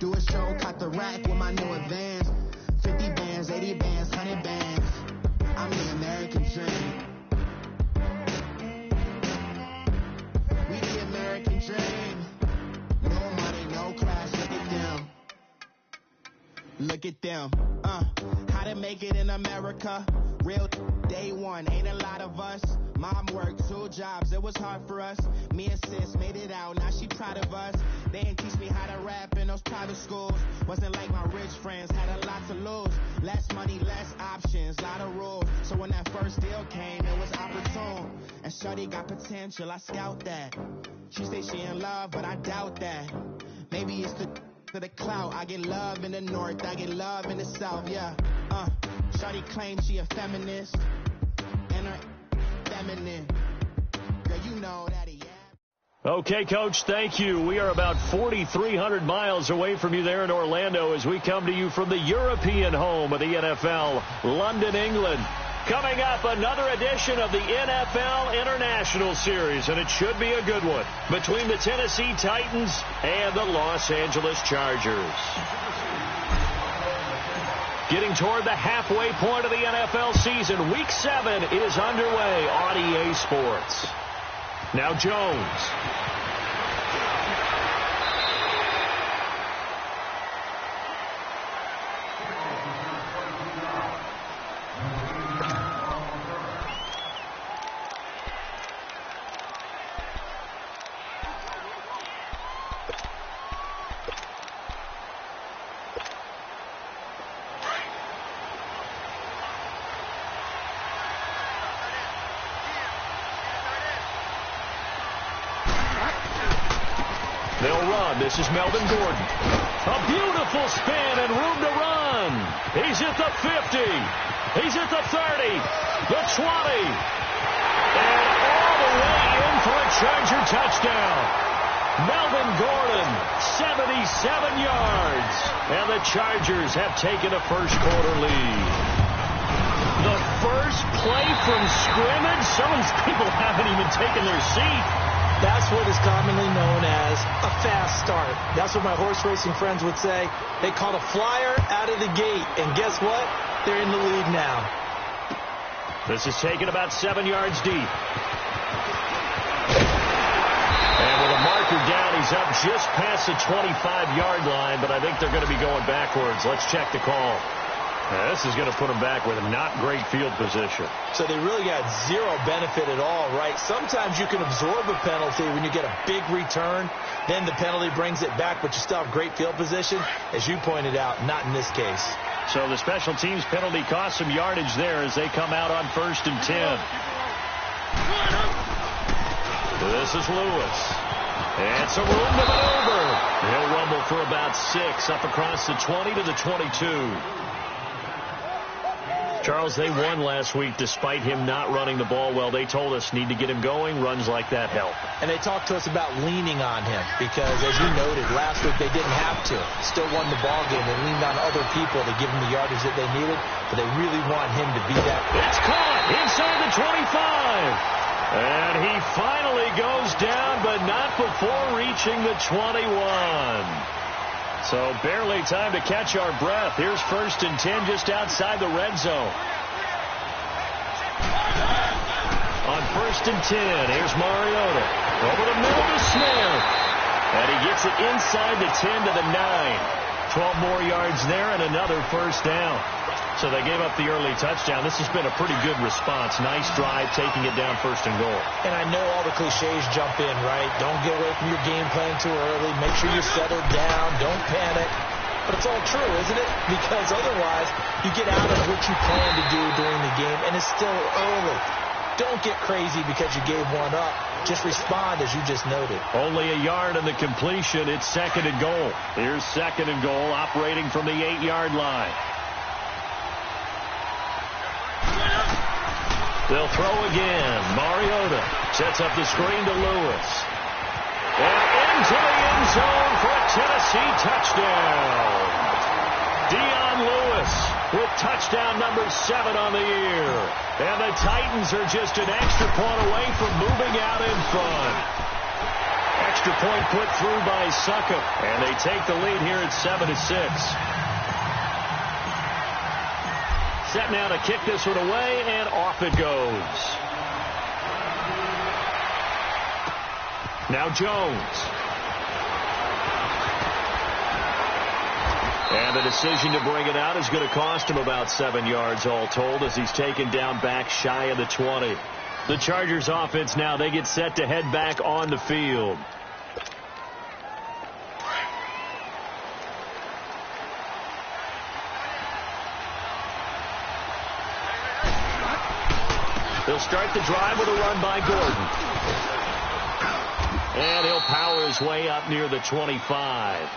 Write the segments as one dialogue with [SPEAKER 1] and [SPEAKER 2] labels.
[SPEAKER 1] Do a show, caught the rack with my new advance. 50 bands, 80 bands, 100 bands. I'm the American dream. We the American dream. No money, no class, look at them. Look at them. How to make it in America. Real day one, ain't a lot of us. Mom worked 2 jobs, it was hard for us. Me and sis made it out, now she proud of us. They ain't teach me how to rap in those private schools. Wasn't like my rich friends, had a lot to lose. Less money, less options, lot of rules. So when that first deal came, it was opportune. And shorty got potential, I scout that. She say she in love, but I doubt that. Maybe it's to the clout. I get love in the north, I get love in the south, yeah. Shorty claims she a feminist, and her feminine. Girl, you know that he.
[SPEAKER 2] Okay, Coach, thank you. We are about 4,300 miles away from you there in Orlando as we come to you from the European home of the NFL, London, England. Coming up, another edition of the NFL International Series, and it should be a good one, between the Tennessee Titans and the Los Angeles Chargers. Getting toward the halfway point of the NFL season, Week 7 is underway on EA Sports. Now Jones. They'll run. This is Melvin Gordon. A beautiful spin and room to run. He's at the 50. He's at the 30. The 20. And all the way in for a Charger touchdown. Melvin Gordon, 77 yards. And the Chargers have taken a first-quarter lead. The first play from scrimmage. Some of these people haven't even taken their seat.
[SPEAKER 3] That's what is commonly known as a fast start. That's what my horse racing friends would say. They caught a flyer out of the gate, and guess what? They're in the lead now.
[SPEAKER 2] This is taken about 7 yards deep. And with a marker down, he's up just past the 25-yard line, but I think they're going to be going backwards. Let's check the call. This is going to put them back with not great field position.
[SPEAKER 3] So they really got zero benefit at all, right? Sometimes you can absorb a penalty when you get a big return. Then the penalty brings it back, but you still have great field position. As you pointed out, not in this case.
[SPEAKER 2] So the special teams penalty cost some yardage there as they come out on 1st and 10. This is Lewis. And some room to maneuver. He'll rumble for about 6 up across the 20 to the 22. Charles, they won last week despite him not running the ball well. They told us need to get him going. Runs like that help.
[SPEAKER 3] And they talked to us about leaning on him because, as you noted, last week they didn't have to. Still won the ball game. They leaned on other people to give them the yardage that they needed, but they really want him to be that.
[SPEAKER 2] It's caught inside the 25. And he finally goes down, but not before reaching the 21. So barely time to catch our breath. Here's 1st and 10 just outside the red zone. On 1st and 10, here's Mariota. Over the middle to Smith. And he gets it inside the 10 to the 9. 12 more yards there and another first down. So they gave up the early touchdown. This has been a pretty good response. Nice drive, taking it down 1st and goal.
[SPEAKER 3] And I know all the cliches jump in, right? Don't get away from your game plan too early. Make sure you settle down. Don't panic. But it's all true, isn't it? Because otherwise, you get out of what you plan to do during the game, and it's still early. Don't get crazy because you gave one up. Just respond, as you just noted.
[SPEAKER 2] Only a yard in the completion. It's 2nd and goal. Here's 2nd and goal, operating from the 8-yard line. They'll throw again. Mariota sets up the screen to Lewis. And into the end zone for a Tennessee touchdown. Dion Lewis with touchdown number 7 on the year. And the Titans are just an extra point away from moving out in front. extra point put through by Suckup. And they take the lead here at 7-6. Set now to kick this one away, and off it goes. Now Jones. And the decision to bring it out is going to cost him about 7 yards all told, as he's taken down back shy of the 20. The Chargers offense now, they get set to head back on the field. They'll start the drive with a run by Gordon. And he'll power his way up near the 25.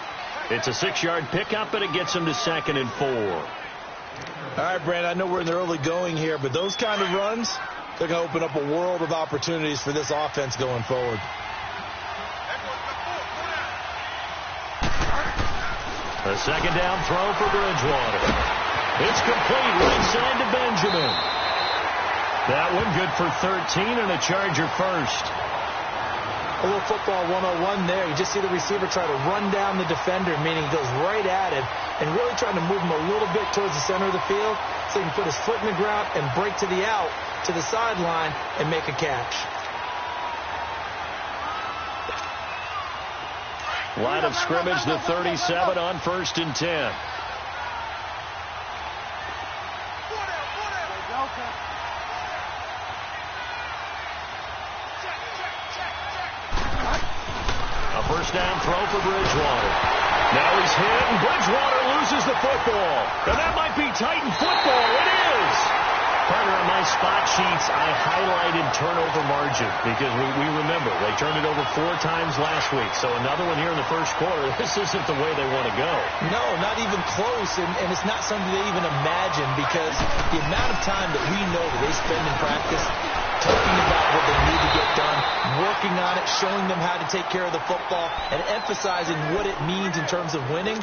[SPEAKER 2] It's a 6-yard pickup, and it gets him to 2nd and 4.
[SPEAKER 3] All right, Brandon, I know we're in the early going here, but those kind of runs, they're going to open up a world of opportunities for this offense going forward.
[SPEAKER 2] A second down throw for Bridgewater. It's complete right side to Benjamin. That one good for 13 and a Charger first.
[SPEAKER 3] A little football 101 there. You just see the receiver try to run down the defender, meaning he goes right at him and really trying to move him a little bit towards the center of the field so he can put his foot in the ground and break to the out, to the sideline, and make a catch.
[SPEAKER 2] Line of scrimmage, the 37 on 1st and 10. A first down throw for Bridgewater. Now he's hit, and Bridgewater loses the football. And that might be Titan football. It is. Partner, on my spot sheets, I highlighted turnover margin because we remember they turned it over 4 times last week. So another one here in the first quarter. This isn't the way they want to go.
[SPEAKER 3] No, not even close, and it's not something they even imagine because the amount of time that we know that they spend in practice talking about what they need to get done, working on it, showing them how to take care of the football, and emphasizing what it means in terms of winning,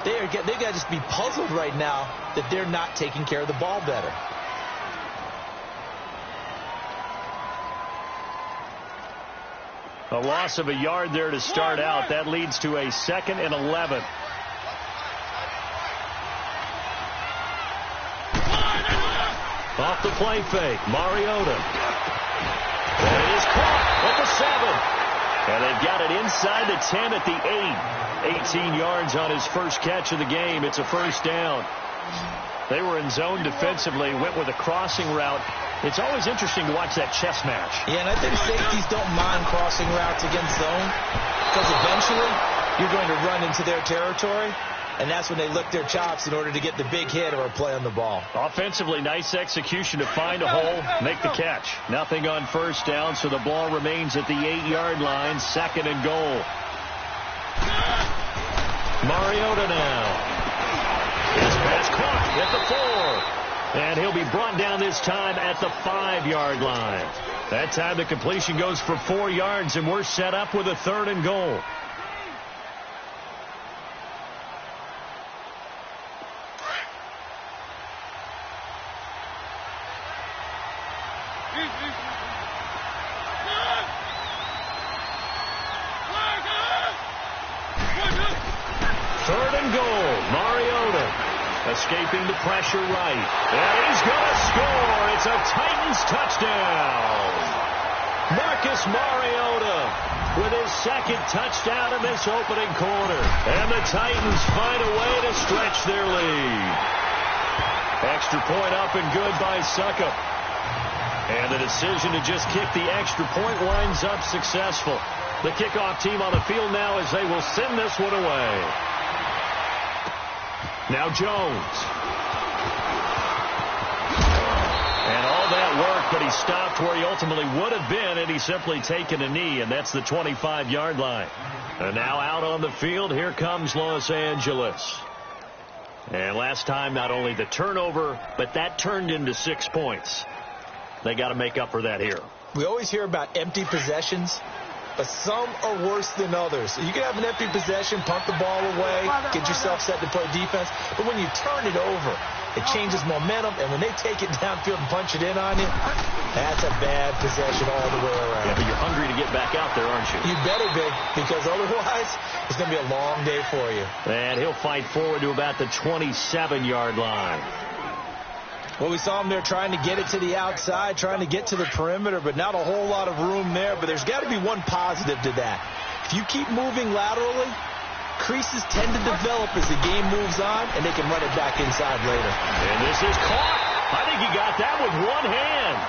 [SPEAKER 3] they got to just be puzzled right now that they're not taking care of the ball better.
[SPEAKER 2] A loss of a yard there to start out. That leads to a 2nd and 11. Off the play fake, Mariota. And it is caught at the 7. And they've got it inside the 10 at the 8. 18 yards on his first catch of the game. It's a first down. They were in zone defensively, went with a crossing route. It's always interesting to watch that chess match.
[SPEAKER 3] Yeah, and I think safeties don't mind crossing routes against zone because eventually you're going to run into their territory, and that's when they lick their chops in order to get the big hit or a play on the ball.
[SPEAKER 2] Offensively, nice execution to find a hole, make the catch. Nothing on first down, so the ball remains at the 8-yard line, 2nd and goal. Mariota now. His pass caught at the 4. And he'll be brought down this time at the 5-yard line. That time the completion goes for 4 yards, and we're set up with a 3rd and goal. Third and goal, Mariota. Escaping the pressure right. And he's going to score. It's a Titans touchdown. Marcus Mariota with his 2nd touchdown in this opening quarter. And the Titans find a way to stretch their lead. Extra point up and good by Suckup. And the decision to just kick the extra point winds up successful. The kickoff team on the field now as they will send this one away. Now Jones. And all that work, but he stopped where he ultimately would have been, and he's simply taken a knee, and that's the 25-yard line. And now out on the field, here comes Los Angeles. And last time, not only the turnover, but that turned into 6 points. They got to make up for that here.
[SPEAKER 3] We always hear about empty possessions, but some are worse than others. So you can have an empty possession, punt the ball away, get yourself set to play defense. But when you turn it over, It changes momentum, and when they take it downfield and punch it in on you, that's a bad possession all the way around.
[SPEAKER 2] Yeah, but you're hungry to get back out there, aren't you?
[SPEAKER 3] You better be, because otherwise it's going to be a long day for you.
[SPEAKER 2] And he'll fight forward to about the 27-yard line.
[SPEAKER 3] Well, we saw him there trying to get it to the outside, trying to get to the perimeter, but not a whole lot of room there. But there's got to be one positive to that. If you keep moving laterally, creases tend to develop as the game moves on, and they can run it back inside later.
[SPEAKER 2] And this is caught. I think he got that with one hand.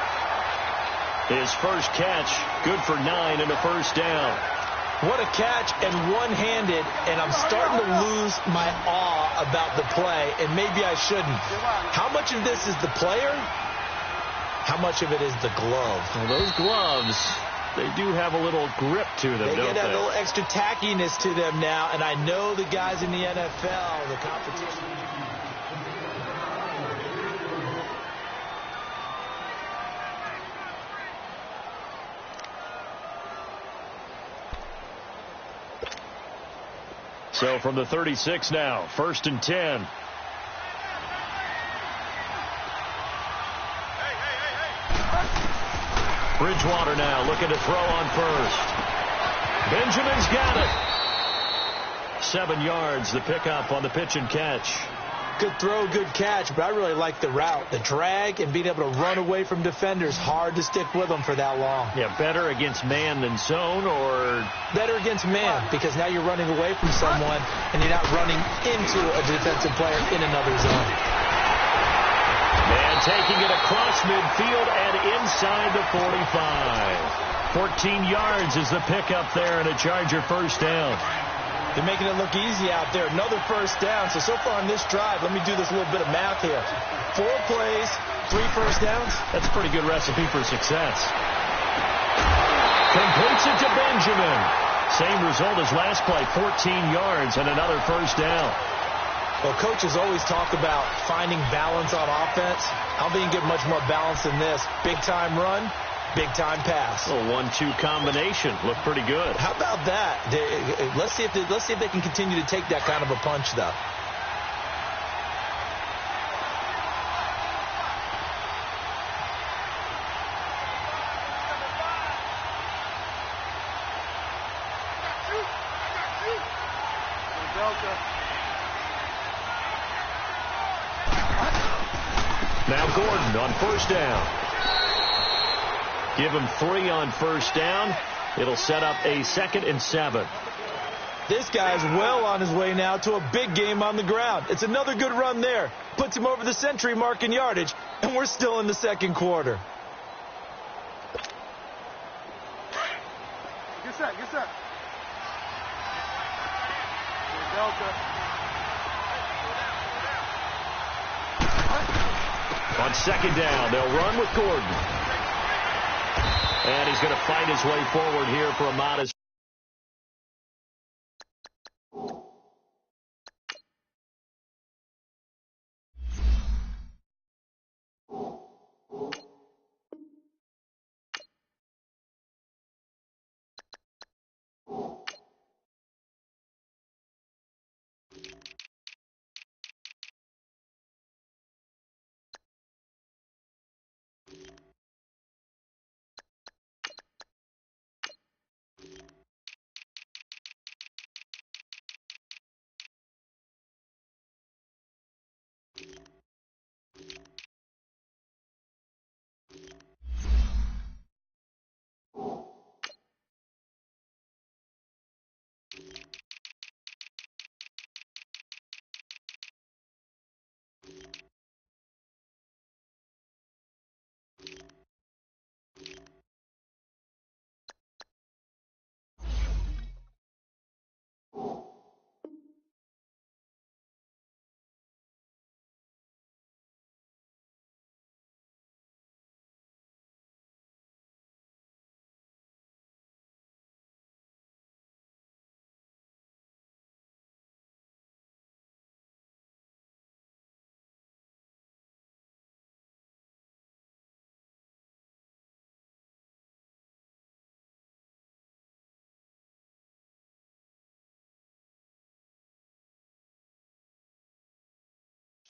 [SPEAKER 2] His first catch, good for 9 and a first down.
[SPEAKER 3] What a catch, and one-handed, and I'm starting to lose my awe about the play, and maybe I shouldn't. How much of this is the player? How much of it is the glove?
[SPEAKER 2] Well, those gloves, they do have a little grip to them, don't they?
[SPEAKER 3] They get a little extra tackiness to them now, and I know the guys in the NFL, the competition.
[SPEAKER 2] So from the 36 now, 1st and 10. Bridgewater now looking to throw on first. Benjamin's got it. 7 yards, the pickup on the pitch and catch.
[SPEAKER 3] Good throw, good catch, but I really like the route, the drag, and being able to run away from defenders. Hard to stick with them for that long.
[SPEAKER 2] Yeah, better against man than zone, or?
[SPEAKER 3] Better against man, because now you're running away from someone, and you're not running into a defensive player in another zone.
[SPEAKER 2] Man taking it across midfield and inside the 45. 14 yards is the pickup there, and a Charger first down.
[SPEAKER 3] They're making it look easy out there. Another first down. So far on this drive, let me do this little bit of math here. 4 plays, 3 first downs.
[SPEAKER 2] That's a pretty good recipe for success. Completes it to Benjamin. Same result as last play, 14 yards and another first down.
[SPEAKER 3] Well, coaches always talk about finding balance on offense. I don't think you get much more balance than this. Big-time run, big-time pass.
[SPEAKER 2] A 1-2 combination. Looked pretty good.
[SPEAKER 3] How about that? Let's see if they can continue to take that kind of a punch, though.
[SPEAKER 2] Now Gordon on first down. Give him 3 on first down. It'll set up a 2nd and 7.
[SPEAKER 3] This guy's well on his way now to a big game on the ground. It's another good run there. Puts him over the century mark in yardage, and we're still in the second quarter.
[SPEAKER 4] Get set. Delta.
[SPEAKER 2] On 2nd down, they'll run with Gordon. And he's going to fight his way forward here for a modest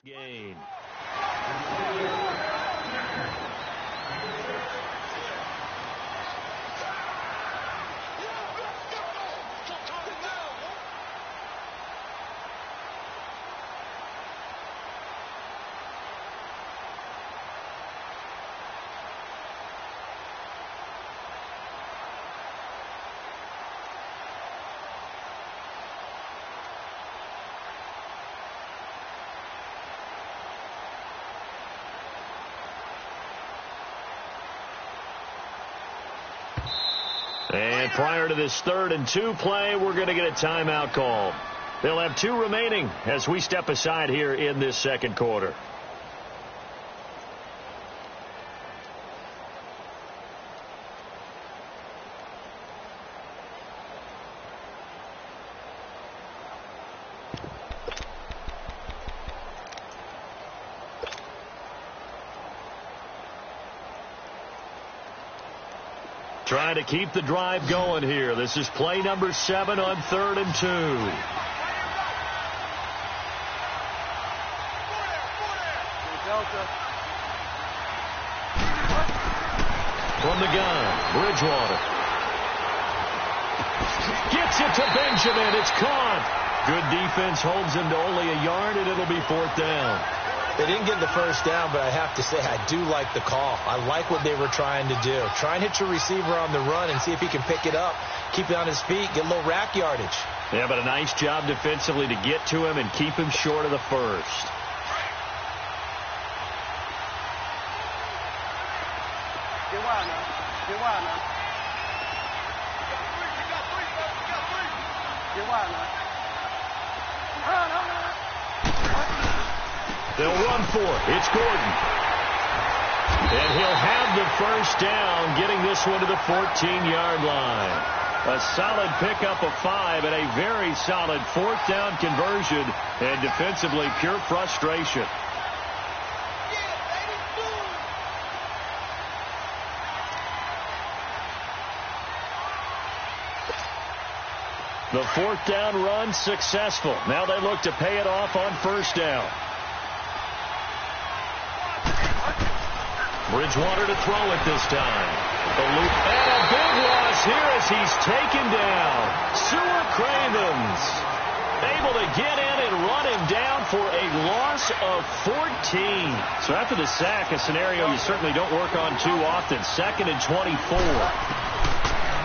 [SPEAKER 2] Gain. And prior to this 3rd and 2 play, we're going to get a timeout call. They'll have 2 remaining as we step aside here in this 2nd quarter. Trying to keep the drive going here. This is play number 7 on 3rd and 2. From the gun, Bridgewater. Gets it to Benjamin. It's caught. Good defense holds him to only a yard, and it'll be 4th down.
[SPEAKER 3] They didn't get the first down, but I have to say I do like the call. I like what they were trying to do. Try and hit your receiver on the run and see if he can pick it up, keep it on his feet, get a little rack yardage.
[SPEAKER 2] Yeah, but a nice job defensively to get to him and keep him short of the first. They'll run for it. It's Gordon. And he'll have the first down, getting this one to the 14-yard line. A solid pickup of 5 and a very solid 4th down conversion. And defensively, pure frustration. The 4th down run successful. Now they look to pay it off on 1st down. Bridgewater to throw it this time. The loop and a big loss here as he's taken down. Sewer Cravens able to get in and run him down for a loss of 14. So after the sack, a scenario you certainly don't work on too often. 2nd and 24.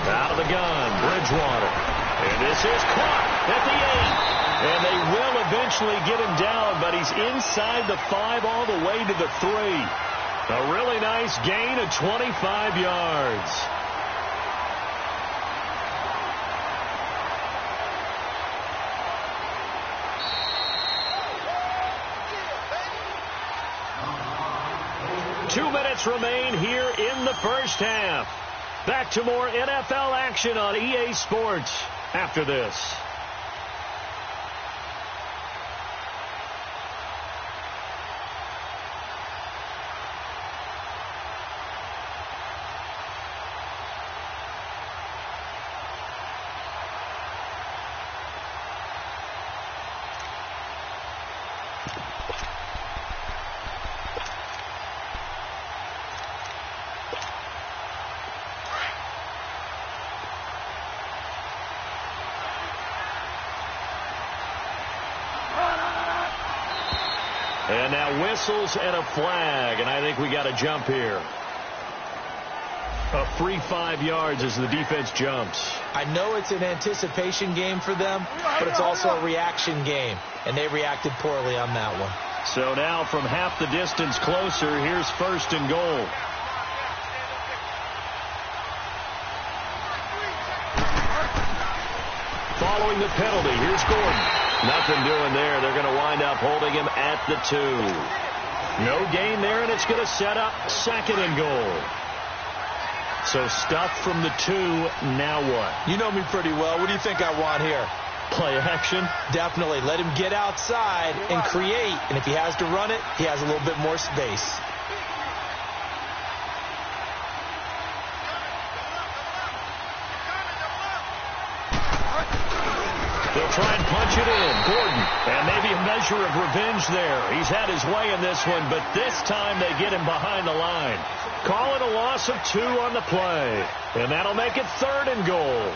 [SPEAKER 2] Out of the gun, Bridgewater. And this is caught at the 8. And they will eventually get him down, but he's inside the 5 all the way to the 3. A really nice gain of 25 yards. Two minutes remain here in the first half. Back to more NFL action on EA Sports after this. And now whistles and a flag, and I think we got a jump here. A free 5 yards as the defense jumps.
[SPEAKER 3] I know it's an anticipation game for them, but it's also a reaction game, and they reacted poorly on that one.
[SPEAKER 2] So now from half the distance closer, here's 1st and goal. Following the penalty, here's Gordon. Nothing doing there. They're going to wind up holding him at the 2. No gain there, and it's going to set up 2nd and goal. So stuff from the 2. Now what?
[SPEAKER 3] You know me pretty well. What do you think I want here?
[SPEAKER 2] Play action?
[SPEAKER 3] Definitely. Let him get outside and create. And if he has to run it, he has a little bit more space.
[SPEAKER 2] They'll try and punch it in. Gordon, and maybe a measure of revenge there. He's had his way in this one, but this time they get him behind the line. Call it a loss of 2 on the play, and that'll make it 3rd and goal.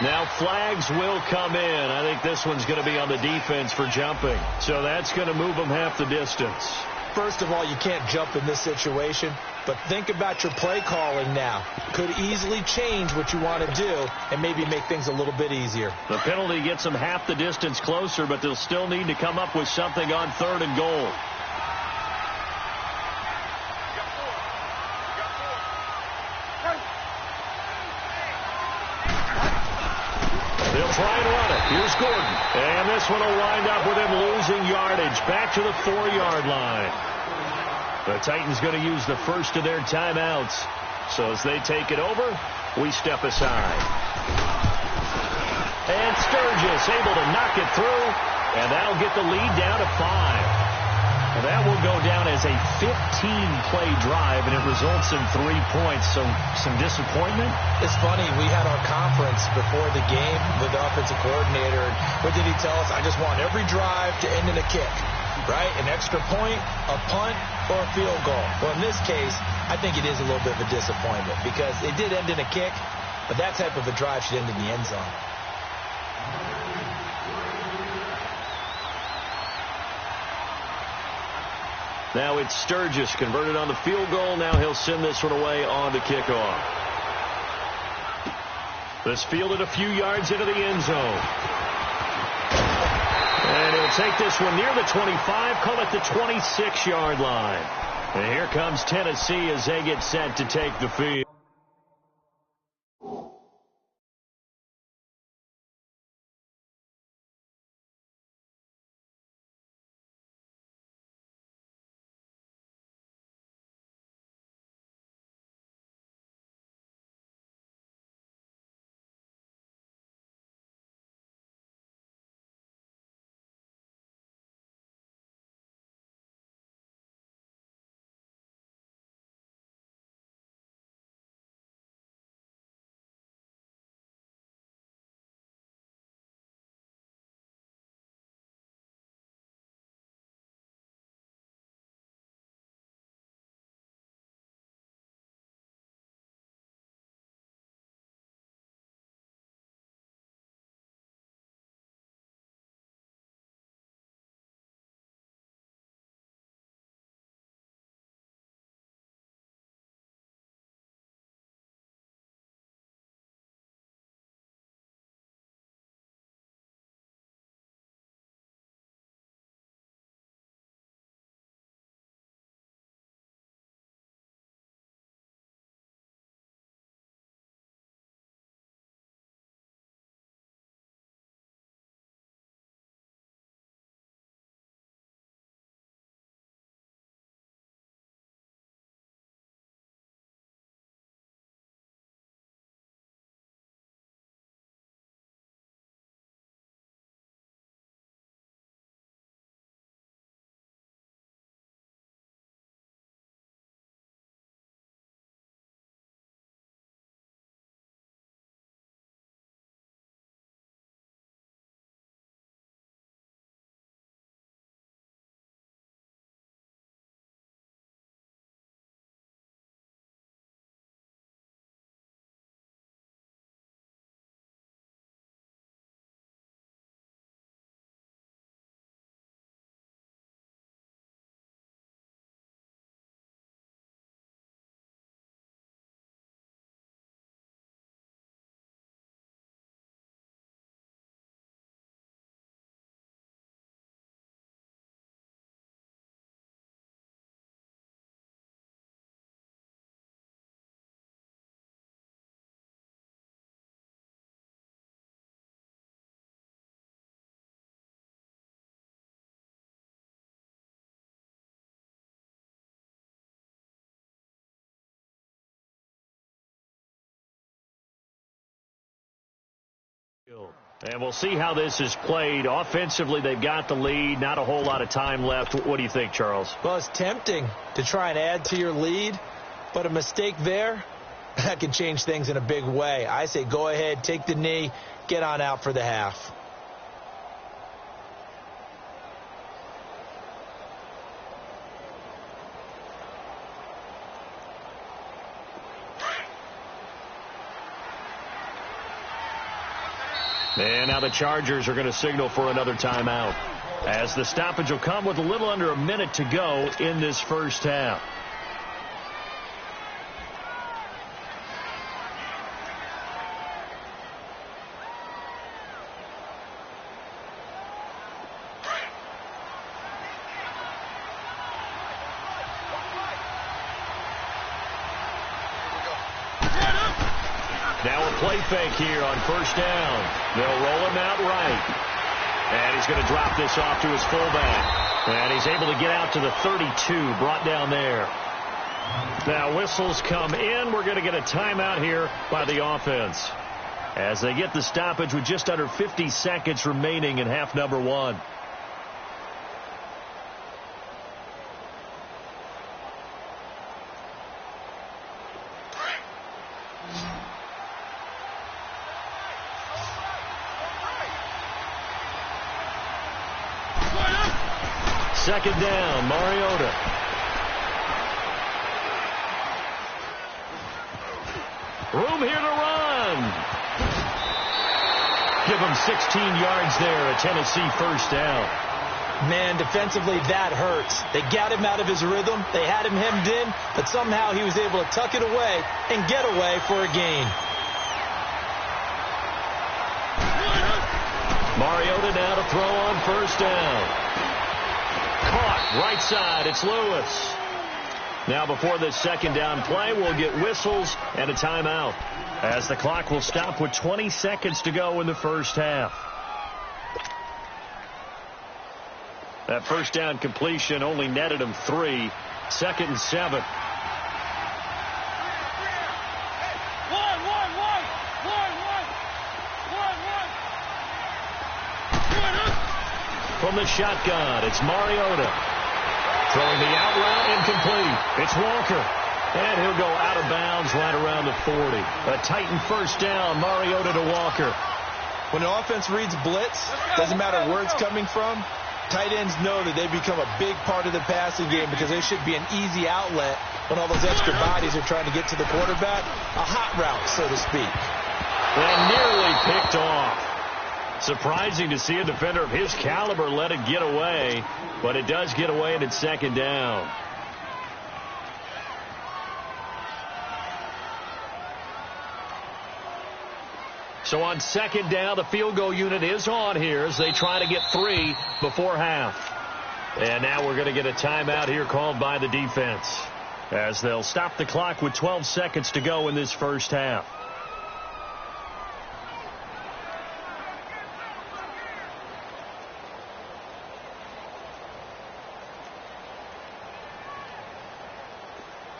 [SPEAKER 2] Now flags will come in. I think this one's going to be on the defense for jumping. So that's going to move them half the distance.
[SPEAKER 3] First of all, you can't jump in this situation, but think about your play calling now. Could easily change what you want to do and maybe make things a little bit easier.
[SPEAKER 2] The penalty gets them half the distance closer, but they'll still need to come up with something on 3rd and goal. They'll try and run it. Here's Gordon. And this one will wind up with him losing yardage. Back to the 4-yard line. The Titans going to use the first of their timeouts. So as they take it over, we step aside. And Sturgis able to knock it through. And that'll get the lead down to 5. And that will go down as a 15-play drive, and it results in 3 points. So some disappointment.
[SPEAKER 3] It's funny. We had our conference before the game with the offensive coordinator. And what did he tell us? I just want every drive to end in a kick, right? An extra point, a punt, or a field goal. Well, in this case, I think it is a little bit of a disappointment because it did end in a kick, but that type of a drive should end in the end zone.
[SPEAKER 2] Now it's Sturgis converted on the field goal. Now he'll send this one away on the kickoff. This fielded a few yards into the end zone. And he'll take this one near the 25, call it the 26-yard line. And here comes Tennessee as they get set to take the field. And we'll see how this is played. Offensively, they've got the lead. Not a whole lot of time left. What do you think, Charles?
[SPEAKER 3] Well, it's tempting to try and add to your lead, but a mistake there, that can change things in a big way. I say go ahead, take the knee, get on out for the half.
[SPEAKER 2] And now the Chargers are going to signal for another timeout, as the stoppage will come with a little under a minute to go in this first half. Now a play fake here on first down. They'll roll him out right. And he's going to drop this off to his fullback. And he's able to get out to the 32, brought down there. Now whistles come in. We're going to get a timeout here by the offense, as they get the stoppage with just under 50 seconds remaining in half number one. Second down, Mariota. Room here to run. Give him 16 yards there, a Tennessee first down.
[SPEAKER 3] Man, defensively, that hurts. They got him out of his rhythm. They had him hemmed in, but somehow he was able to tuck it away and get away for a gain.
[SPEAKER 2] Mariota now to throw on first down. Caught right side. It's Lewis. Now before this second down play, we'll get whistles and a timeout, as the clock will stop with 20 seconds to go in the first half. That first down completion only netted him 3. 2nd and 7. From the shotgun, it's Mariota. Throwing the out route, incomplete. It's Walker. And he'll go out of bounds right around the 40. A Titan first down, Mariota to Walker.
[SPEAKER 3] When the offense reads blitz, doesn't matter where it's coming from, tight ends know that they become a big part of the passing game, because they should be an easy outlet when all those extra bodies are trying to get to the quarterback. A hot route, so to speak.
[SPEAKER 2] And nearly picked off. Surprising to see a defender of his caliber let it get away, but it does get away, and it's second down. So on second down, the field goal unit is on here as they try to get 3 before half. And now we're going to get a timeout here called by the defense, as they'll stop the clock with 12 seconds to go in this first half.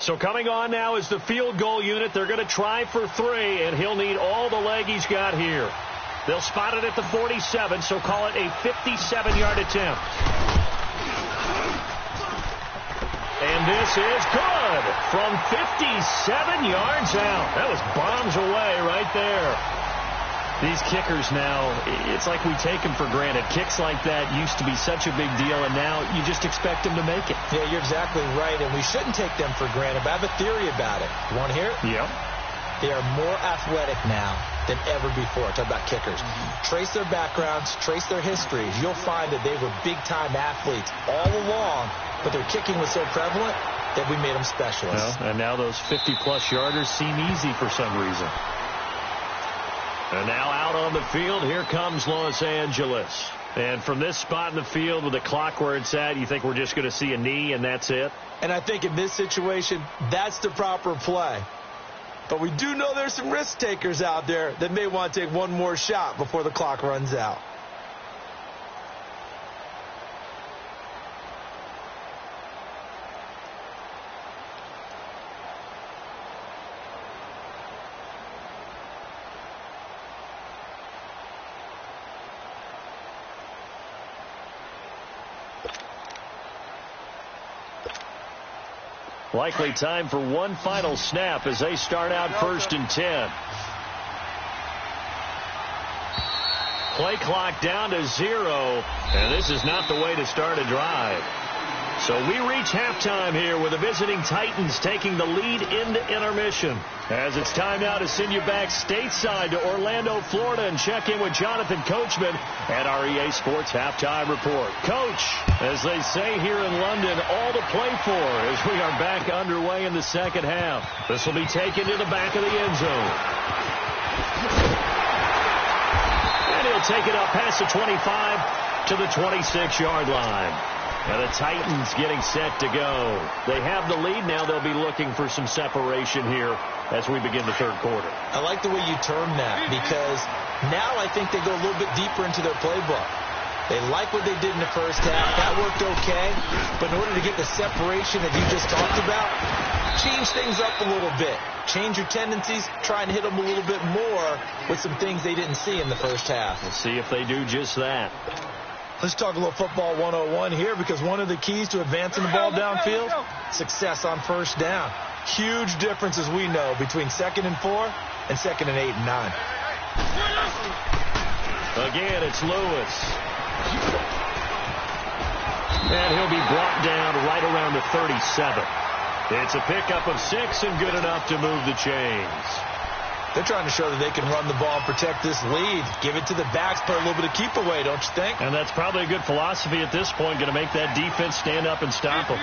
[SPEAKER 2] So coming on now is the field goal unit. They're going to try for 3, and he'll need all the leg he's got here. They'll spot it at the 47, so call it a 57-yard attempt. And this is good from 57 yards out. That was bombs away right there. These kickers now, it's like we take them for granted. Kicks like that used to be such a big deal, and now you just expect them to make it.
[SPEAKER 3] Yeah, you're exactly right, and we shouldn't take them for granted, but I have a theory about it. You want to hear it?
[SPEAKER 2] Yep.
[SPEAKER 3] They are more athletic now than ever before. Talk about kickers. Trace their backgrounds, trace their histories. You'll find that they were big-time athletes all along, but their kicking was so prevalent that we made them specialists.
[SPEAKER 2] Well, and now those 50-plus yarders seem easy for some reason. And now out on the field, here comes Los Angeles. And from this spot in the field with the clock where it's at, you think we're just going to see a knee and that's it?
[SPEAKER 3] And I think in this situation, that's the proper play. But we do know there's some risk takers out there that may want to take one more shot before the clock runs out.
[SPEAKER 2] Likely time for one final snap as they start out 1st and 10. Play clock down to 0, and this is not the way to start a drive. So we reach halftime here with the visiting Titans taking the lead into intermission. As it's time now to send you back stateside to Orlando, Florida, and check in with Jonathan Coachman at our EA Sports Halftime Report. Coach, as they say here in London, all to play for as we are back underway in the second half. This will be taken to the back of the end zone. And he'll take it up past the 25 to the 26-yard line. And the Titans getting set to go. They have the lead now. They'll be looking for some separation here as we begin the third quarter.
[SPEAKER 3] I like the way you term that because now I think they go a little bit deeper into their playbook. They like what they did in the first half. That worked okay. But in order to get the separation that you just talked about, change things up a little bit. Change your tendencies. Try and hit them a little bit more with some things they didn't see in the first half.
[SPEAKER 2] We'll see if they do just that.
[SPEAKER 3] Let's talk a little football 101 here because one of the keys to advancing the ball downfield, success on first down. Huge difference, as we know, between 2nd and 4 and 2nd and 8 and 9.
[SPEAKER 2] Again, it's Lewis. And he'll be brought down right around the 37. It's a pickup of 6 and good enough to move the chains.
[SPEAKER 3] They're trying to show that they can run the ball and protect this lead. Give it to the backs, put a little bit of keep away, don't you think?
[SPEAKER 2] And that's probably a good philosophy at this point, going to make that defense stand up and stop them.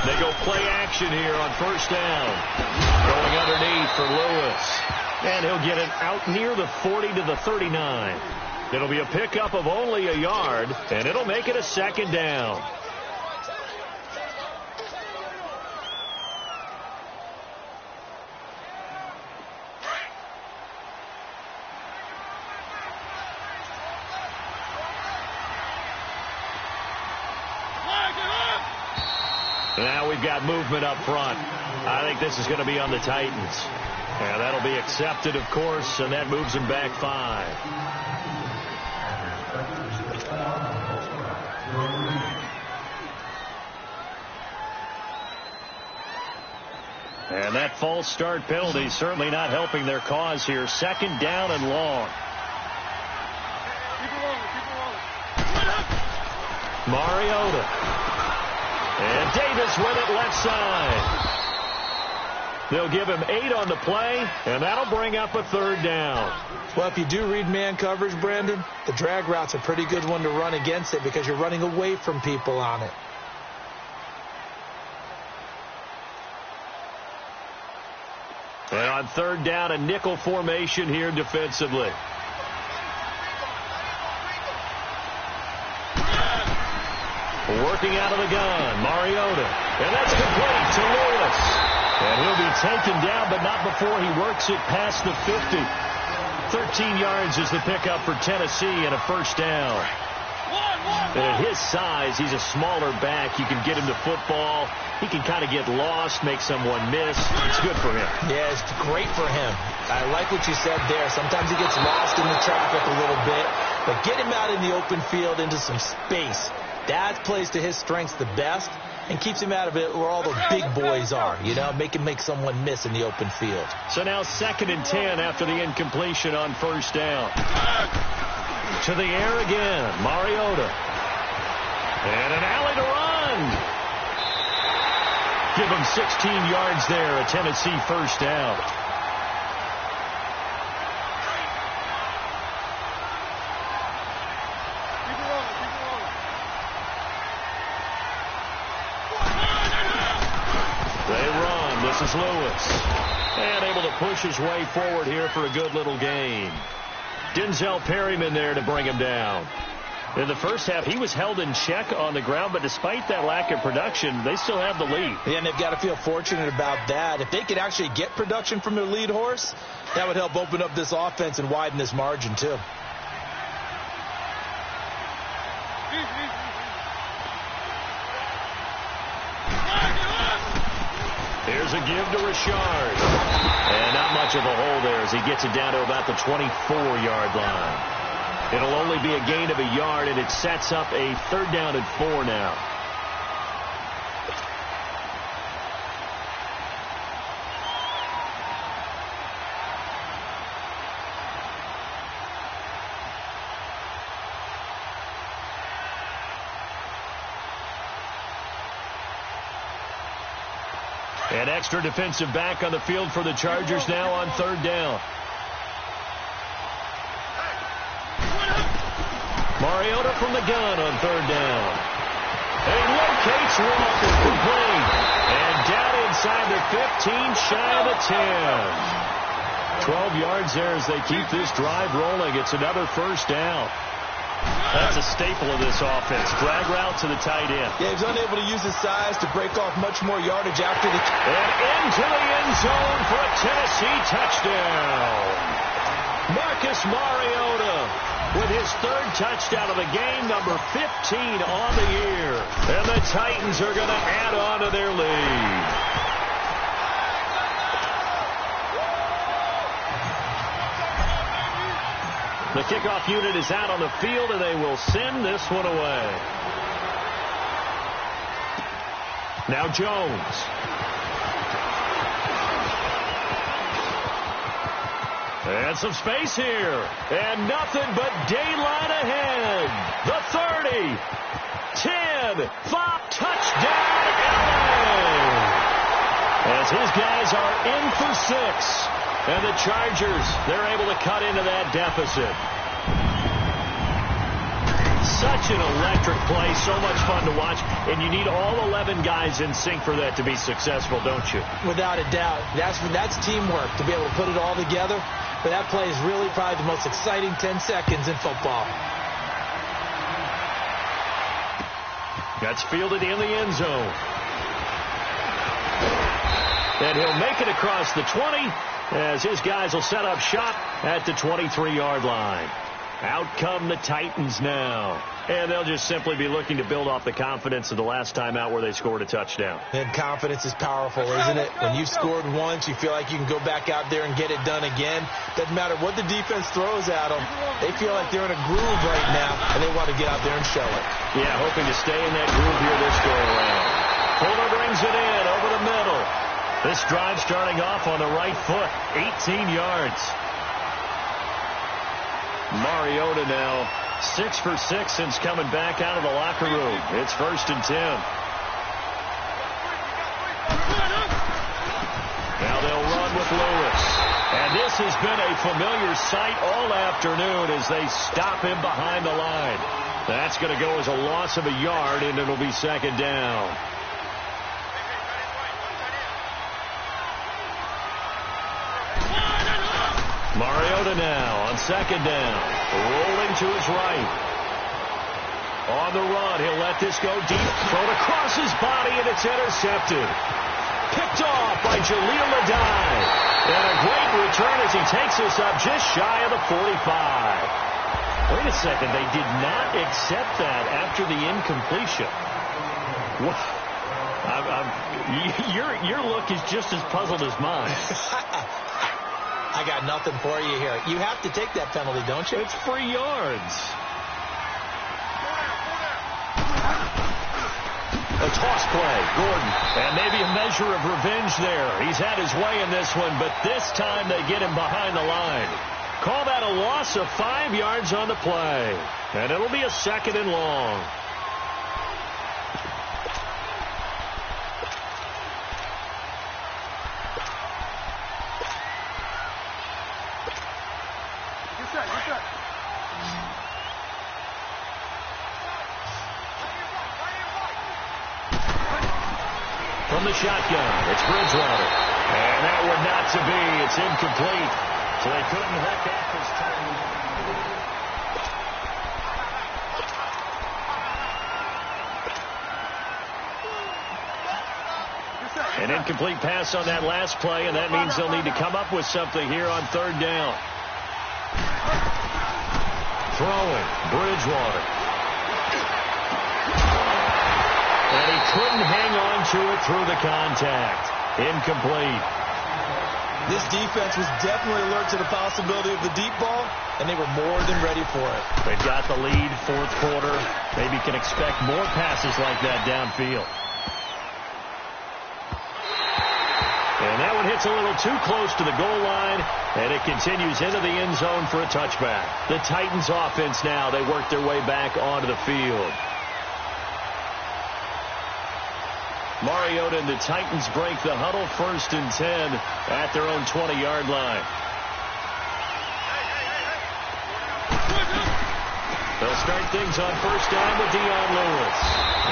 [SPEAKER 2] They go play action here on first down. Going underneath for Lewis. And he'll get it out near the 40 to the 39. It'll be a pickup of only a yard, and it'll make it a 2nd down. Now we've got movement up front. I think this is going to be on the Titans. And that'll be accepted, of course, and that moves them back 5. And that false start penalty certainly not helping their cause here. 2nd down and long. Mariota. And Davis with it left side. They'll give him 8 on the play, and that'll bring up a 3rd down.
[SPEAKER 3] Well, if you do read man coverage, Brandon, the drag route's a pretty good one to run against it because you're running away from people on it.
[SPEAKER 2] And on 3rd down, a nickel formation here defensively. Working out of the gun, Mariota. And that's complete to Lewis. And he'll be taken down, but not before he works it past the 50. 13 yards is the pickup for Tennessee and a 1st down. And at his size, he's a smaller back. You can get him the football. He can kind of get lost, make someone miss. It's good for him.
[SPEAKER 3] Yeah, it's great for him. I like what you said there. Sometimes he gets lost in the traffic a little bit. But get him out in the open field into some space. That plays to his strengths the best and keeps him out of it where all the big boys are, you know, make someone miss in the open field.
[SPEAKER 2] So now 2nd and 10 after the incompletion on 1st down. To the air again, Mariota. And an alley to run. Give him 16 yards there, a Tennessee 1st down. This is Lewis. And able to push his way forward here for a good little gain. Denzel Perryman there to bring him down. In the first half, he was held in check on the ground, but despite that lack of production, they still have the lead.
[SPEAKER 3] Yeah, and they've got to feel fortunate about that. If they could actually get production from their lead horse, that would help open up this offense and widen this margin, too.
[SPEAKER 2] Here's a give to Richard. And not much of a hole there as he gets it down to about the 24-yard line. It'll only be a gain of a yard, and it sets up a 3rd down and 4 now. An extra defensive back on the field for the Chargers now on third down. Mariota from the gun on third down. He locates Walker, complete. And down inside the 15, shy of the 10. 12 yards there as they keep this drive rolling. It's another first down. That's a staple of this offense. Drag route to the tight end.
[SPEAKER 3] Yeah, he's unable to use his size to break off much more yardage after the...
[SPEAKER 2] And into the end zone for a Tennessee touchdown. Marcus Mariota with his third touchdown of the game, number 15 on the year. And the Titans are going to add on to their lead. The kickoff unit is out on the field, and they will send this one away. Now Jones. And some space here. And nothing but daylight ahead. The 30. 10. 5. Touchdown, LA. As his guys are in for 6. And the Chargers, they're able to cut into that deficit. Such an electric play, so much fun to watch, and you need all 11 guys in sync for that to be successful, don't you?
[SPEAKER 3] Without a doubt. That's teamwork, to be able to put it all together. But that play is really probably the most exciting 10 seconds in football.
[SPEAKER 2] That's fielded in the end zone. And he'll make it across the 20. As his guys will set up shop at the 23-yard line. Out come the Titans now. And they'll just simply be looking to build off the confidence of the last time out where they scored a touchdown.
[SPEAKER 3] And confidence is powerful, isn't it? When you've scored once, you feel like you can go back out there and get it done again. Doesn't matter what the defense throws at them. They feel like they're in a groove right now, and they want to get out there and show it.
[SPEAKER 2] Yeah, hoping to stay in that groove here this go around. Fuller brings it in over the middle. This drive starting off on the right foot, 18 yards. Mariota now 6 for 6 since coming back out of the locker room. It's 1st and 10. Now they'll run with Lewis. And this has been a familiar sight all afternoon as they stop him behind the line. That's going to go as a loss of a yard, and it'll be 2nd down. Mariota now on 2nd down. Rolling to his right. On the run, he'll let this go deep. Thrown across his body, and it's intercepted. Picked off by Jaleel Adai. And a great return as he takes this up just shy of the 45. Wait a second, they did not accept that after the incompletion. Your look is just as puzzled as mine.
[SPEAKER 3] I got nothing for you here. You have to take that penalty, don't you?
[SPEAKER 2] It's free yards. A toss play, Gordon. And maybe a measure of revenge there. He's had his way in this one, but this time they get him behind the line. Call that a loss of 5 yards on the play. And it'll be a 2nd and long. From the shotgun, it's Bridgewater. And that one not to be. It's incomplete. So they couldn't hook up this time. An incomplete pass on that last play, and that means they'll need to come up with something here on 3rd down. Throwing, Bridgewater. And he couldn't hang on to it through the contact. Incomplete.
[SPEAKER 3] This defense was definitely alert to the possibility of the deep ball, and they were more than ready for it.
[SPEAKER 2] They've got the lead, 4th quarter. Maybe can expect more passes like that downfield. And that one hits a little too close to the goal line, and it continues into the end zone for a touchback. The Titans offense now, they work their way back onto the field. Mariota and the Titans break the huddle, 1st and 10 at their own 20-yard line. They'll start things on 1st down with Dion Lewis.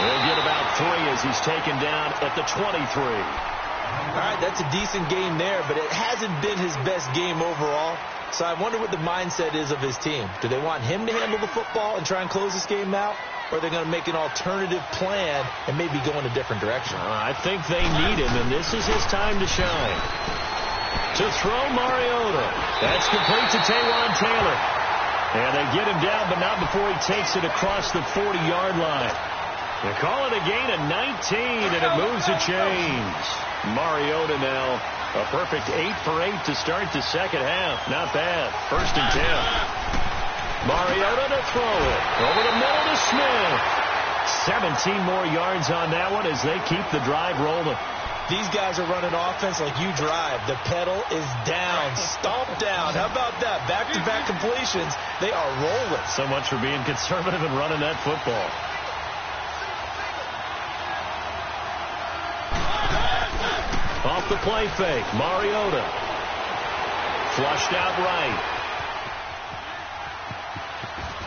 [SPEAKER 2] They'll get about 3 as he's taken down at the 23.
[SPEAKER 3] All right, that's a decent game there, but it hasn't been his best game overall. So I wonder what the mindset is of his team. Do they want him to handle the football and try and close this game out? Or are they going to make an alternative plan and maybe go in a different direction?
[SPEAKER 2] I think they need him, and this is his time to shine. To throw Mariota. That's complete to Taywan Taylor. And they get him down, but not before he takes it across the 40-yard line. They call it a gain of 19, and it moves the chains. Mariota now a perfect 8 for 8 to start the second half. Not bad. 1st and 10. Mariota to throw it. Over the middle to Smith. 17 more yards on that one as they keep the drive rolling.
[SPEAKER 3] These guys are running offense like you drive. The pedal is down. Stomp down. How about that? Back-to-back completions. They are rolling.
[SPEAKER 2] So much for being conservative and running that football. Off the play fake. Mariota. Flushed out right.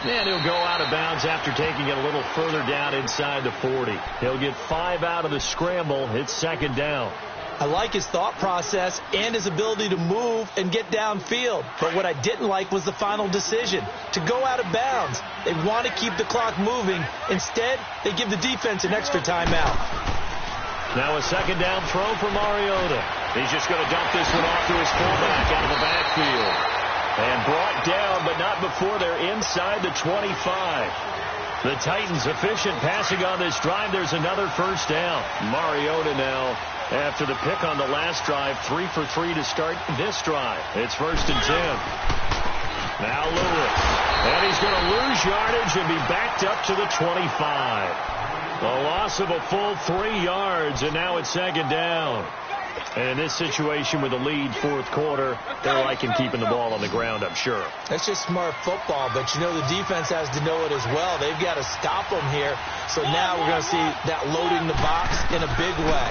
[SPEAKER 2] And he'll go out of bounds after taking it a little further down inside the 40. He'll get 5 out of the scramble. It's 2nd down.
[SPEAKER 3] I like his thought process and his ability to move and get downfield. But what I didn't like was the final decision, to go out of bounds. They want to keep the clock moving. Instead, they give the defense an extra timeout.
[SPEAKER 2] Now a 2nd down throw for Mariota. He's just going to dump this one off to his fullback out of the backfield. And brought down, but not before they're inside the 25. The Titans efficient passing on this drive. There's another 1st down. Mariota now, after the pick on the last drive, 3 for 3 to start this drive. It's 1st and 10. Now Lewis. And he's going to lose yardage and be backed up to the 25. A loss of a full 3 yards, and now it's 2nd down. And in this situation with the lead 4th quarter, they're liking keeping the ball on the ground, I'm sure.
[SPEAKER 3] That's just smart football, but you know the defense has to know it as well. They've got to stop them here. So now we're going to see that loading the box in a big way.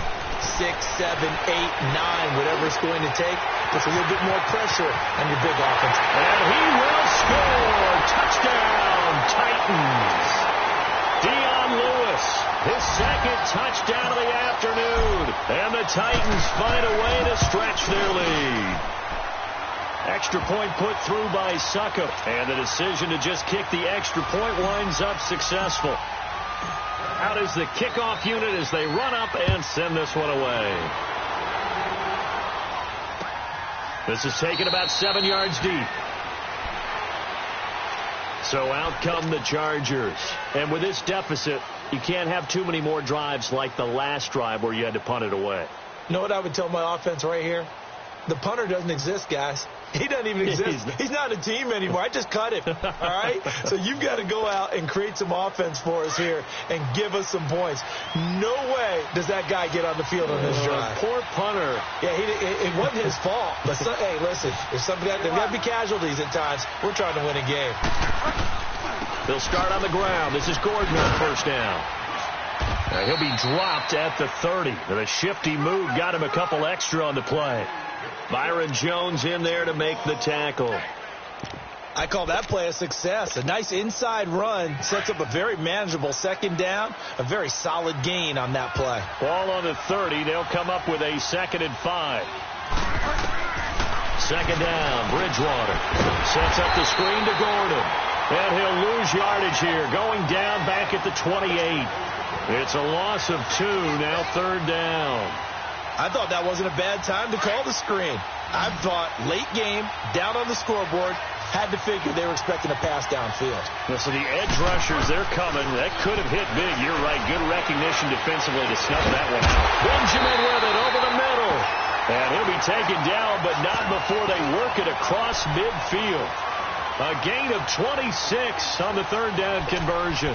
[SPEAKER 3] 6, 7, 8, 9, whatever it's going to take, puts a little bit more pressure on your big offense.
[SPEAKER 2] And he will score. Touchdown, Titans. Dion Lewis, his 2nd touchdown of the afternoon. And the Titans find a way to stretch their lead. Extra point put through by Suckup. And the decision to just kick the extra point winds up successful. Out is the kickoff unit as they run up and send this one away. This is taken about 7 yards deep. So out come the Chargers. And with this deficit, you can't have too many more drives like the last drive where you had to punt it away.
[SPEAKER 3] You know what I would tell my offense right here? The punter doesn't exist, guys. He doesn't even exist. He's not a team anymore. I just cut him. All right? So you've got to go out and create some offense for us here and give us some points. No way does that guy get on the field on this drive.
[SPEAKER 2] Poor punter.
[SPEAKER 3] Yeah, it wasn't his fault. But hey, listen, if there's got to be casualties at times. We're trying to win a game.
[SPEAKER 2] They'll start on the ground. This is Gordon on 1st down. Now he'll be dropped at the 30. And a shifty move got him a couple extra on the play. Byron Jones in there to make the tackle.
[SPEAKER 3] I call that play a success. A nice inside run sets up a very manageable 2nd down. A very solid gain on that play.
[SPEAKER 2] Ball on the 30. They'll come up with a 2nd and 5. 2nd down. Bridgewater sets up the screen to Gordon. And he'll lose yardage here. Going down back at the 28. It's a loss of 2. Now 3rd down.
[SPEAKER 3] I thought that wasn't a bad time to call the screen. I thought late game, down on the scoreboard, had to figure they were expecting a pass downfield.
[SPEAKER 2] So the edge rushers, they're coming. That could have hit big. You're right. Good recognition defensively to snuff that one out. Benjamin with it over the middle. And he'll be taken down, but not before they work it across midfield. A gain of 26 on the 3rd down conversion.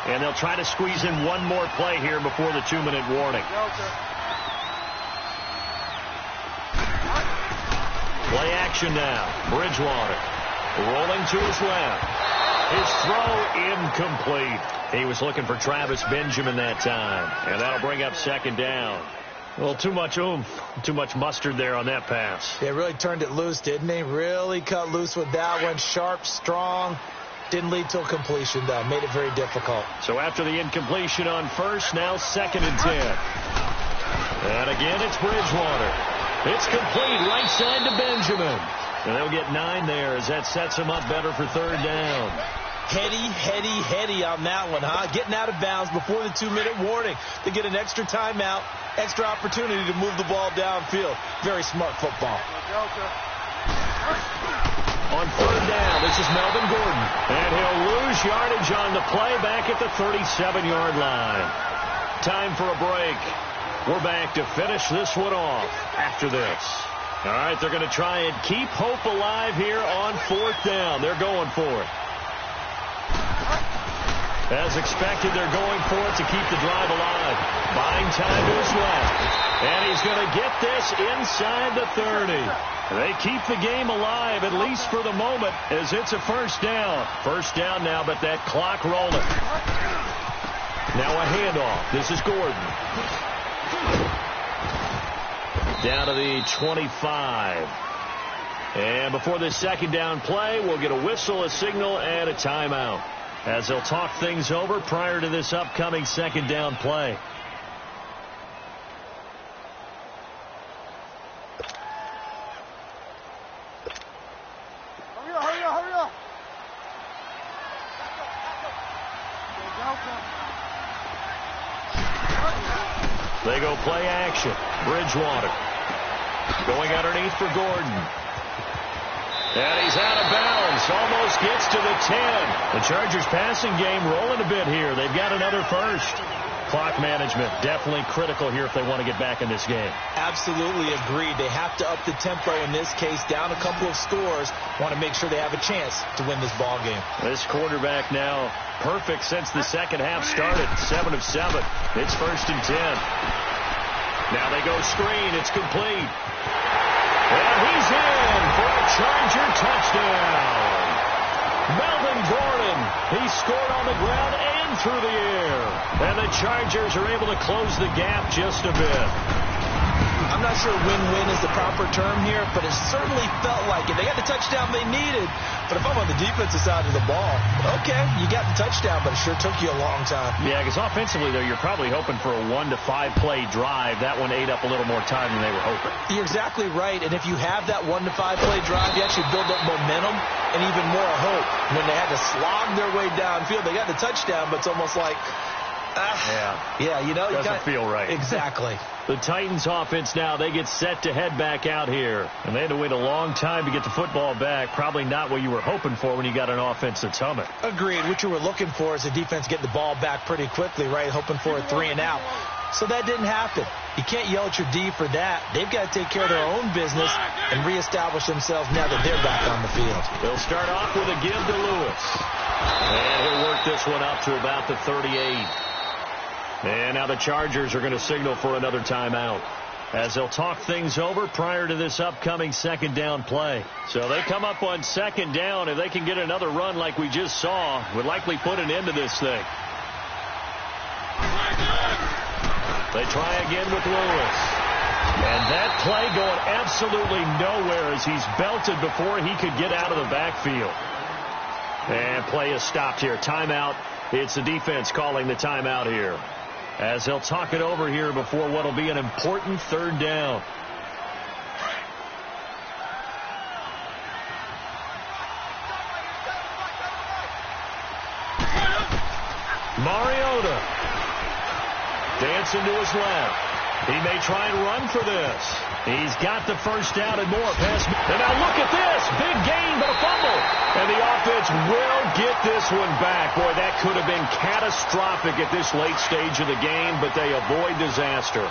[SPEAKER 2] And they'll try to squeeze in one more play here before the 2-minute warning. Play action now. Bridgewater rolling to his left. His throw incomplete. He was looking for Travis Benjamin that time. And that'll bring up second down. Well, too much oomph, too much mustard there on that pass.
[SPEAKER 3] They really turned it loose, didn't they? Really cut loose with that one. Sharp, strong. Didn't lead to a completion, though. Made it very difficult.
[SPEAKER 2] So after the incompletion on first, now 2nd and 10. And again, it's Bridgewater. It's complete right side to Benjamin. And they'll get 9 there as that sets him up better for 3rd down.
[SPEAKER 3] Heady on that one, huh? Getting out of bounds before the 2-minute warning. They get an extra timeout, extra opportunity to move the ball downfield. Very smart football.
[SPEAKER 2] On 3rd down, this is Melvin Gordon. And he'll lose yardage on the play back at the 37-yard line. Time for a break. We're back to finish this one off after this. All right, they're going to try and keep hope alive here on 4th down. They're going for it. As expected, they're going for it to keep the drive alive. Buying time to his left. And he's going to get this inside the 30. They keep the game alive, at least for the moment, as it's a 1st down. 1st down now, but that clock rolling. Now a handoff. This is Gordon. Down to the 25. And before this 2nd down play, we'll get a whistle, a signal, and a timeout, as they'll talk things over prior to this upcoming 2nd down play.
[SPEAKER 4] Hurry up.
[SPEAKER 2] They go play action. Bridgewater going underneath for Gordon. And he's out of bounds. Almost gets to the 10. The Chargers passing game rolling a bit here. They've got another first. Clock management definitely critical here if they want to get back in this game.
[SPEAKER 3] Absolutely agreed. They have to up the tempo in this case. Down a couple of scores. Want to make sure they have a chance to win this ball game.
[SPEAKER 2] This quarterback now perfect since the second half started. 7 of 7. It's 1st and 10. Now they go screen. It's complete. And he's in for a Charger touchdown. Melvin Gordon, he scored on the ground and through the air. And the Chargers are able to close the gap just a bit.
[SPEAKER 3] I'm not sure win-win is the proper term here, but it certainly felt like it. They got the touchdown they needed, but if I'm on the defensive side of the ball, okay, you got the touchdown, but it sure took you a long time.
[SPEAKER 2] Yeah, because offensively, though, you're probably hoping for a 1 to 5 play drive. That one ate up a little more time than they were hoping.
[SPEAKER 3] You're exactly right, and if you have that 1 to 5 play drive, you actually build up momentum and even more hope. When they had to slog their way downfield, they got the touchdown, but it's almost like, yeah, you know,
[SPEAKER 2] doesn't feel right.
[SPEAKER 3] Exactly.
[SPEAKER 2] The Titans offense now, they get set to head back out here. And they had to wait a long time to get the football back. Probably not what you were hoping for when you got an offense that's humming.
[SPEAKER 3] Agreed. What you were looking for is the defense getting the ball back pretty quickly, right? Hoping for a 3 and out. So that didn't happen. You can't yell at your D for that. They've got to take care of their own business and reestablish themselves now that they're back on the field.
[SPEAKER 2] They'll start off with a give to Lewis. And he'll work this one up to about the 38. And now the Chargers are going to signal for another timeout, as they'll talk things over prior to this upcoming 2nd down play. So they come up on 2nd down. If they can get another run like we just saw, would likely put an end to this thing. They try again with Lewis. And that play going absolutely nowhere as he's belted before he could get out of the backfield. And play is stopped here. Timeout. It's the defense calling the timeout here, as they'll talk it over here before what will be an important 3rd down. Mariota dancing to his left. He may try and run for this. He's got the 1st down and more. Pass. And now look at this. Big gain, but a fumble. And the offense will get this one back. Boy, that could have been catastrophic at this late stage of the game, but they avoid disaster.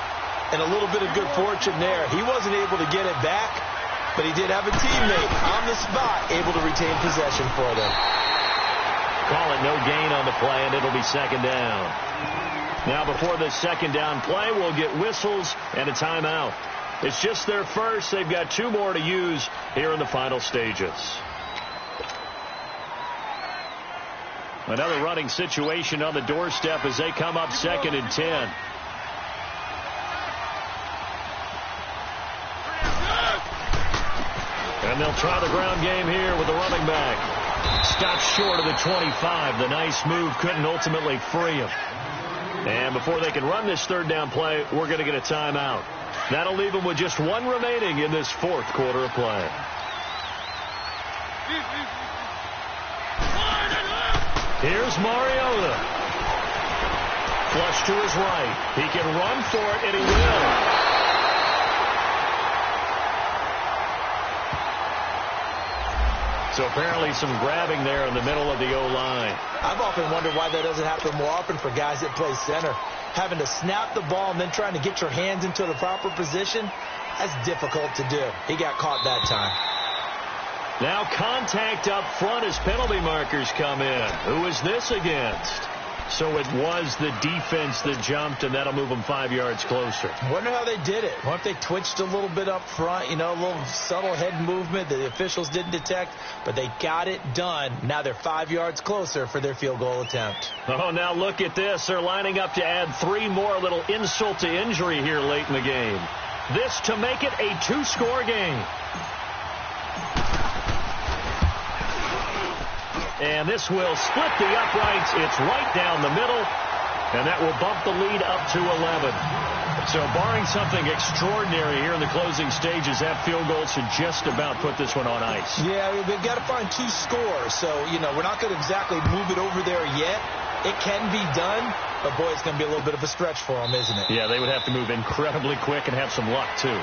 [SPEAKER 3] And a little bit of good fortune there. He wasn't able to get it back, but he did have a teammate on the spot able to retain possession for them.
[SPEAKER 2] Call it no gain on the play, and it'll be 2nd down. Now, before this 2nd down play, we'll get whistles and a timeout. It's just their first. They've got 2 more to use here in the final stages. Another running situation on the doorstep as they come up 2nd and 10. And they'll try the ground game here with the running back. Stopped short of the 25. The nice move couldn't ultimately free him. And before they can run this 3rd down play, we're going to get a timeout. That'll leave them with just 1 remaining in this 4th quarter of play. Here's Mariota. Flush to his right. He can run for it, and he will. So apparently some grabbing there in the middle of the O-line.
[SPEAKER 3] I've often wondered why that doesn't happen more often for guys that play center. Having to snap the ball and then trying to get your hands into the proper position, that's difficult to do. He got caught that time.
[SPEAKER 2] Now contact up front as penalty markers come in. Who is this against? So it was the defense that jumped, and that'll move them 5 yards closer.
[SPEAKER 3] Wonder how they did it. What if they twitched a little bit up front, you know, a little subtle head movement that the officials didn't detect, but they got it done. Now they're 5 yards closer for their field goal attempt.
[SPEAKER 2] Oh, now look at this. They're lining up to add 3 more, little insult to injury here late in the game. This to make it a 2-score game. And this will split the uprights. It's right down the middle, and that will bump the lead up to 11. So barring something extraordinary here in the closing stages, that field goal should just about put this one on ice.
[SPEAKER 3] Yeah, they've got to find 2 scores. So, you know, we're not going to exactly move it over there yet. It can be done, but, boy, it's going to be a little bit of a stretch for them, isn't it?
[SPEAKER 2] Yeah, they would have to move incredibly quick and have some luck, too.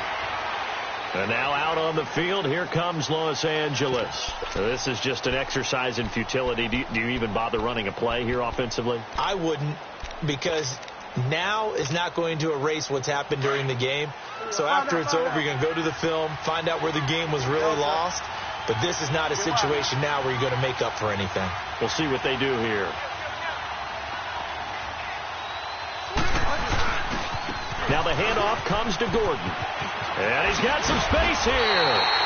[SPEAKER 2] And now out on the field, here comes Los Angeles. So this is just an exercise in futility. Do you even bother running a play here offensively?
[SPEAKER 3] I wouldn't, because now is not going to erase what's happened during the game. So after it's over, you're going to go to the film, find out where the game was really lost. But this is not a situation now where you're going to make up for anything.
[SPEAKER 2] We'll see what they do here. Now the handoff comes to Gordon. And he's got some space here.